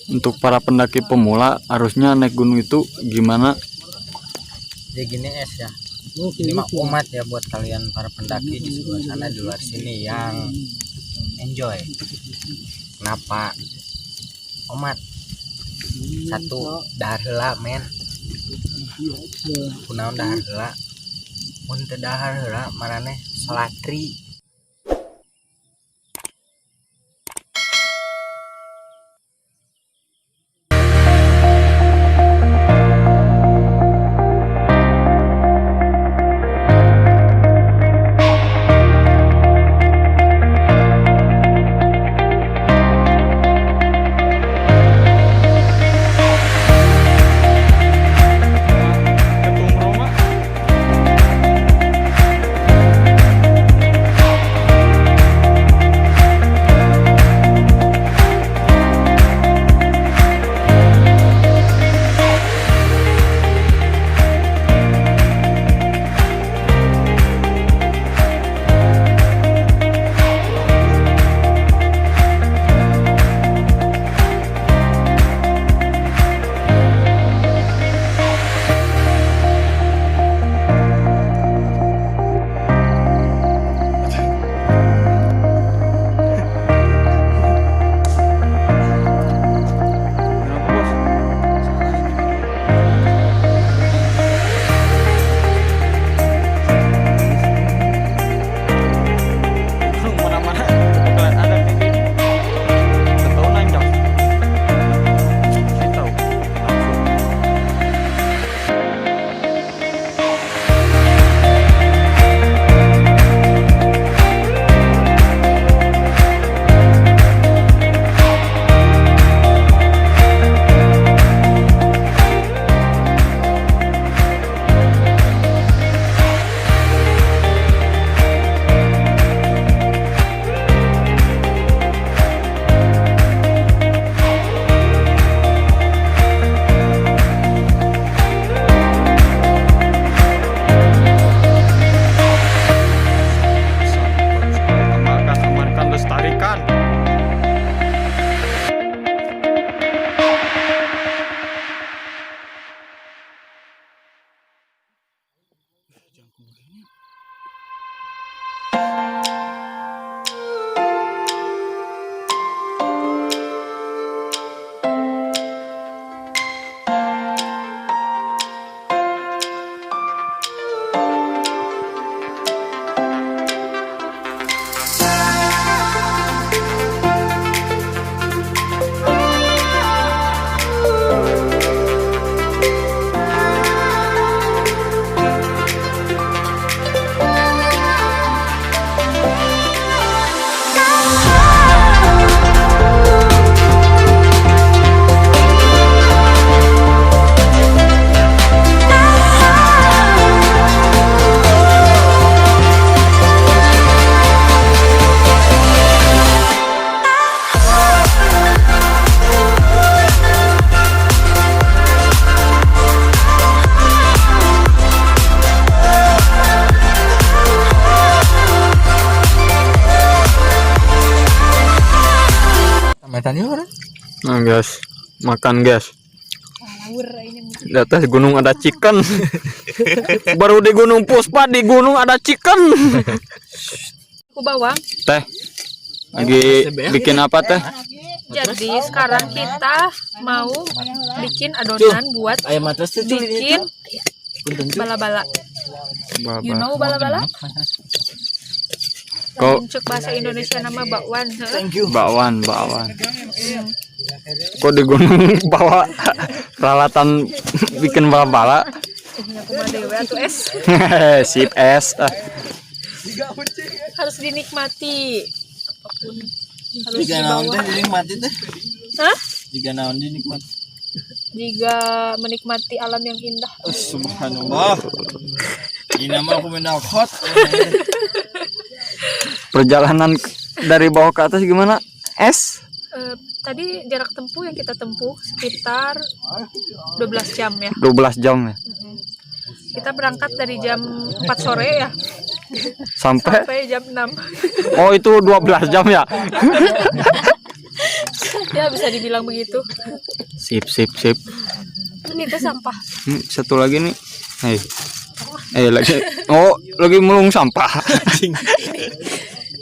Untuk para pendaki pemula harusnya naik gunung itu gimana? Ya gini ya. Ini mah umat ya buat kalian para pendaki di sebelah sana di luar sini yang enjoy. Kenapa? Umat satu dahar heula men. Kunaon dahar heula? Mun teu dahar heula marane salatri. Nah guys, makan guys. Di atas gunung ada chicken. Baru di Gunung Puspa, di gunung ada chicken. Aku bawang. Teh, lagi bikin apa teh? Jadi sekarang kita mau bikin adonan buat bikin bala-bala. You know bala-bala? Kok Cek bahasa Indonesia nama bakwan. bakwan. Kok di gunung bawa peralatan bikin bala-bala? Es. Sip es. Harus dinikmati. Apapun harus Jika naon teh dinikmati teh? Hah? Jika naon dinikmati? Jika menikmati alam yang indah. Subhanallah. Ini mah aku menakut. Perjalanan dari bawah ke atas gimana? Es? Tadi jarak tempuh yang kita tempuh sekitar 12 jam ya. 12 jam ya. Kita berangkat dari jam 4 sore ya. Sampai jam 6. oh itu 12 jam ya. Ya Ya bisa dibilang begitu. Sip sip sip. Ini tuh sampah. Satu lagi nih. Lagi. Oh, lagi mulung sampah.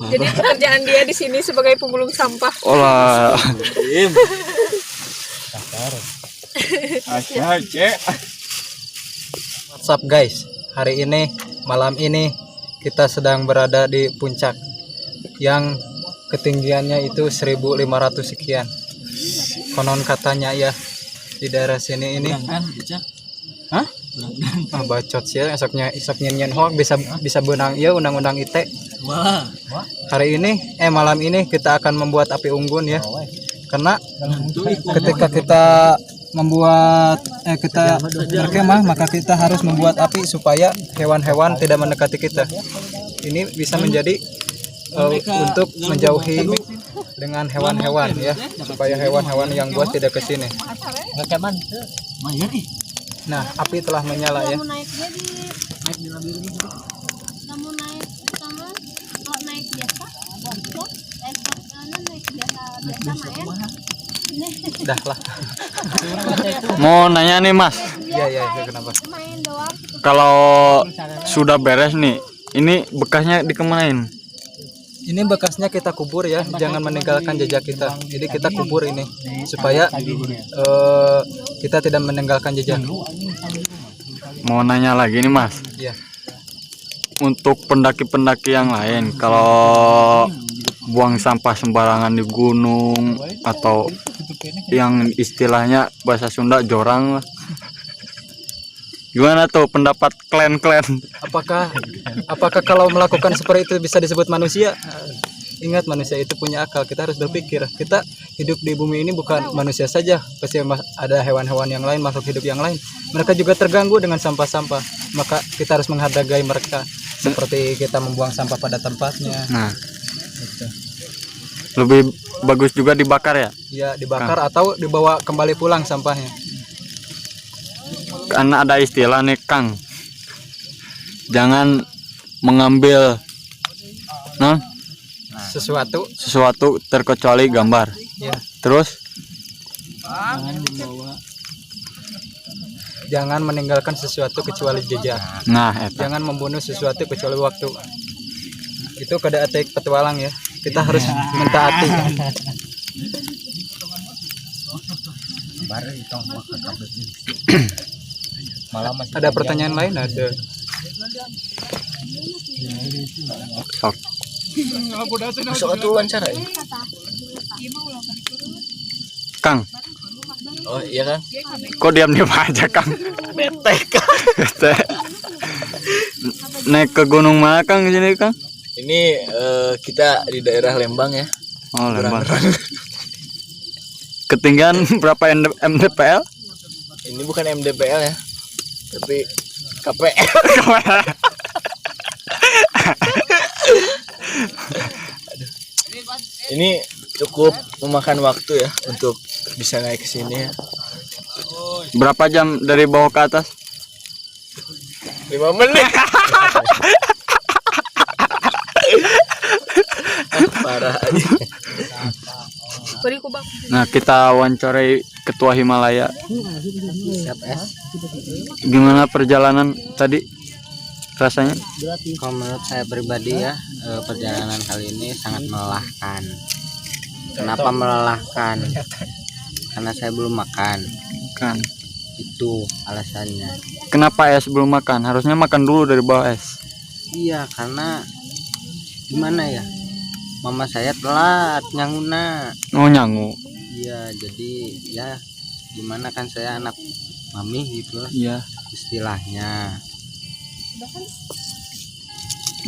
Jadi pekerjaan dia di sini sebagai pemulung sampah. Olah. What's up guys, hari ini malam ini kita sedang berada di puncak yang ketinggiannya itu 1500 sekian. Konon katanya ya di daerah sini ini. Hah? Bacot sih esoknya nyen hoak bisa benang ya undang-undang ITE. Hari ini malam ini kita akan membuat api unggun ya. Karena ketika kita membuat kita berkemah maka kita harus membuat api supaya hewan-hewan tidak mendekati kita. Ini bisa menjadi untuk menjauhi dengan hewan-hewan ya, supaya hewan-hewan yang buas tidak ke sini. Nah, api telah menyala ya. Dah lah. Mau nanya nih Mas, Iya, kenapa? kalau sudah beres nih, ini bekasnya dikemanain? Ini bekasnya kita kubur ya, jangan meninggalkan jejak kita. Jadi kita kubur ini supaya kita tidak meninggalkan jejak. Mau nanya lagi nih Mas, Iya. untuk pendaki-pendaki yang lain, kalau buang sampah sembarangan di gunung atau yang istilahnya bahasa Sunda jorang lah. Gimana tuh pendapat klan-klan? Apakah kalau melakukan seperti itu bisa disebut manusia? Ingat, manusia itu punya akal. Kita harus berpikir. Kita hidup di bumi ini bukan manusia saja, pasti ada hewan-hewan yang lain, makhluk hidup yang lain. Mereka juga terganggu dengan sampah-sampah. Maka kita harus menghargai mereka, seperti kita membuang sampah pada tempatnya. Nah, Gitu. lebih bagus juga dibakar ya? Ya, dibakar atau dibawa kembali pulang sampahnya. Karena ada istilah nih Kang, jangan mengambil Sesuatu terkecuali gambar. ya, Terus jangan meninggalkan sesuatu kecuali jejak. nah eta. Jangan membunuh sesuatu kecuali waktu. Itu kada atik petualang ya. Kita harus mentaati. Ada pertanyaan lain? Ada. Sok. Masuk ke wawancara ya? Kang, Oh iya kan? kok diam-diam aja Kang? Bete kan? Bete. Naik ke gunung mana Kang di sini Kang? Ini kita di daerah Lembang ya. Oh, Lembang. Ketinggian berapa mdpl? Ini bukan MDPL ya, tapi KPL. Ini cukup memakan waktu ya untuk bisa naik ke sini ya. Berapa jam dari bawah ke atas? 5 menit. Parah aja. Nah, kita wawancarai ketua Himalaya. Siap es. Gimana perjalanan tadi rasanya? Kalau menurut saya pribadi ya, perjalanan kali ini sangat melelahkan. Kenapa melelahkan? Karena saya belum makan. Kan. Itu alasannya. Kenapa es belum makan? Harusnya makan dulu dari bawah es. Iya, karena gimana ya? Mama saya telat nyanguna. Oh, nyangu. Iya, jadi ya gimana kan saya anak mami gitu lah Iya. istilahnya.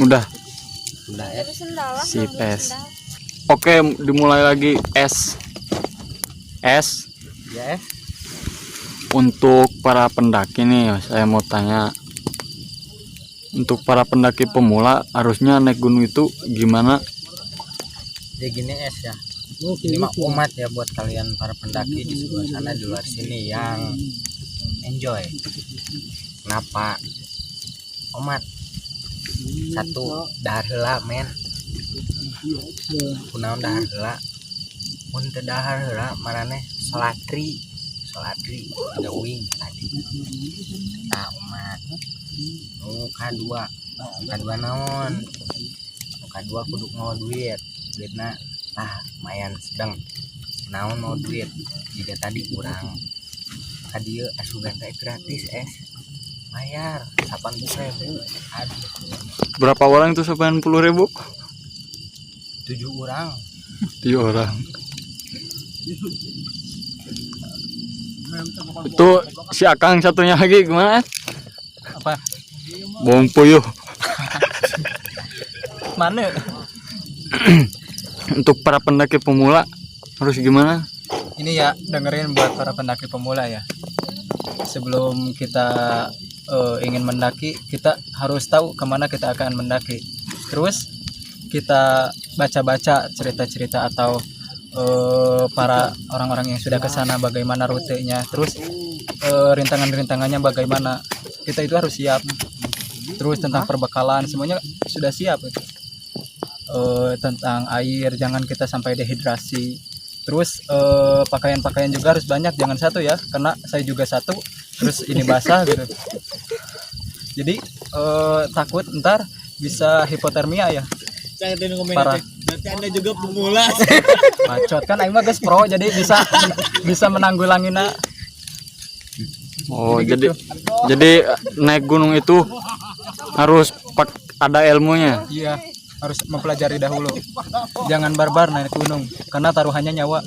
Udah. Es. Sip es. Oke, dimulai lagi es. Es. Ya es. Untuk para pendaki nih, saya mau tanya. Untuk para pendaki pemula, harusnya naik gunung itu gimana? Ya gini es ya. Ini mah umat ya buat kalian para pendaki di sebelah sana di luar sini yang enjoy. Kenapa? Umat satu dahar heula men. Kunaon dahar heula? mun teu dahar heula marane solatri ada wing tadi tak umat kadua naon kadua kudu mau duitna lumayan sedang naon mau duit jika tadi kurang kadieu asugan teh gratis bayar 80.000 aduh Berapa orang itu 90.000? 7 orang 7 orang. Itu si Akang satunya lagi gimana? apa Bawang puyuh. mana Untuk para pendaki pemula harus gimana? Ini ya dengerin buat para pendaki pemula ya. Sebelum kita ingin mendaki, kita harus tahu kemana kita akan mendaki. Terus kita baca-baca cerita-cerita atau para orang-orang yang sudah ke sana bagaimana rutenya. Terus rintangan-rintangannya bagaimana. Kita itu harus siap. Terus tentang perbekalan semuanya sudah siap. Tentang air jangan kita sampai dehidrasi. Terus pakaian-pakaian juga harus banyak, jangan satu ya, karena saya juga satu terus ini basah gitu. Jadi takut ntar bisa hipotermia ya. Parah. Berarti Anda juga pemula. Bacot kan aing mah geus pro jadi bisa menanggulangina. Oh, jadi naik gunung itu harus ada ilmunya. Iya, harus mempelajari dahulu. Jangan barbar naik gunung karena taruhannya nyawa.